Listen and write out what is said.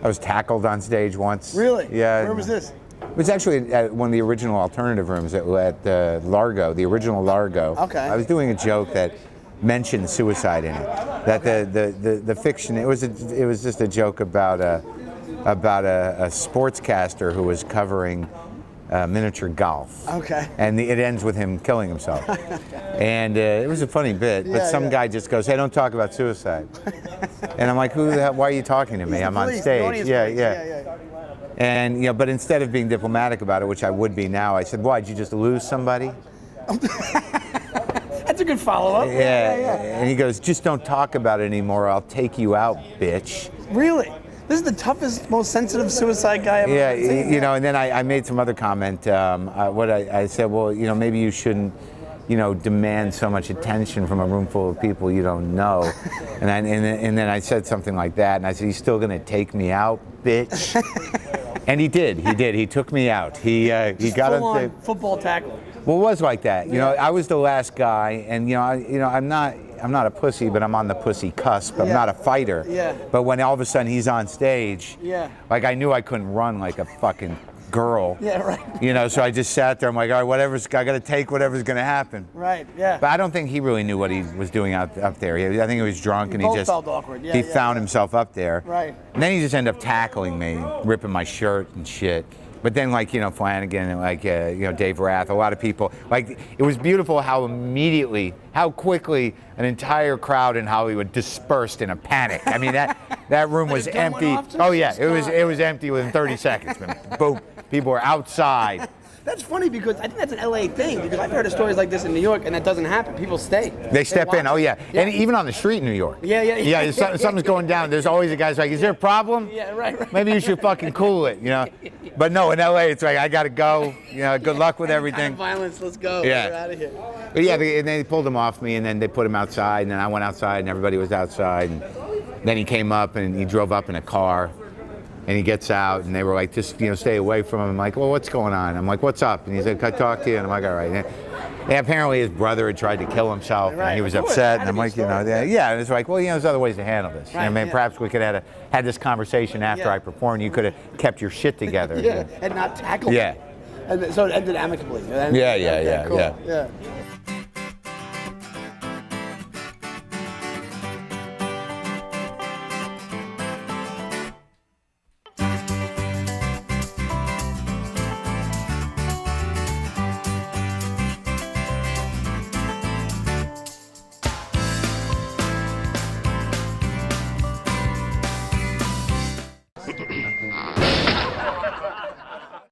I was tackled on stage once. Really? Yeah. Where was this? It was actually at one of the original alternative rooms at Largo, the original Largo. Okay. I was doing a joke that mentioned suicide in it. That the fiction, it was just a joke about a sportscaster who was covering miniature golf. Okay. And it ends with him killing himself. And it was a funny bit, but some guy just goes, "Hey, don't talk about suicide." And I'm like, "Who the hell? Why are you talking to me? I'm on stage." Yeah. And but instead of being diplomatic about it, which I would be now, I said, "Why, did you just lose somebody?" That's a good follow-up. Yeah. And he goes, "Just don't talk about it anymore. I'll take you out, bitch." Really? This is the toughest, most sensitive suicide guy I've ever seen. And then I made some other comment. I said, well, maybe you shouldn't, demand so much attention from a room full of people you don't know. and then I said something like that, and I said, "You still gonna take me out, bitch?" And he did. He took me out. He got full up on football tackle. Well, it was like that. I was the last guy, and I'm not a pussy, but I'm on the pussy cusp. I'm not a fighter. Yeah. But when all of a sudden he's on stage, like I knew I couldn't run like a fucking girl. Yeah, right. So I just sat there. I'm like, all right, I got to take whatever's going to happen. Right. Yeah. But I don't think he really knew what he was doing up there. I think he was drunk, and he just felt awkward. Yeah, he found himself up there. Right. And then he just ended up tackling me, ripping my shirt and shit. But then, Flanagan and Dave Rath, a lot of people, it was beautiful how quickly an entire crowd in Hollywood dispersed in a panic. I mean, that room was empty. Oh yeah, it was empty within 30 seconds. Boom, people were outside. That's funny because I think that's an LA thing, because I've heard of stories like this in New York, and that doesn't happen. People stay. They step in. Oh yeah. And even on the street in New York. Yeah. Something's going down. There's always a guy's like, "Is there a problem?" Yeah, right. Maybe you should fucking cool it, But no, in LA, it's like, I gotta go. Good luck with everything. Violence. Let's go. Yeah. We're out of here. But yeah, and they pulled him off me, and then they put him outside, and then I went outside, and everybody was outside, and then he came up, and he drove up in a car. And he gets out, and they were like, "Just stay away from him." I'm like, "Well, what's going on?" I'm like, "What's up?" And he's like, "Can I talk to you?" And I'm like, "All right." And apparently his brother had tried to kill himself, and he was upset. And I'm like, And it's like, well, there's other ways to handle this. Right, perhaps we could have had this conversation after I performed. You could have kept your shit together. And not tackled. Yeah. And so it ended amicably. Yeah. Cool. Yeah.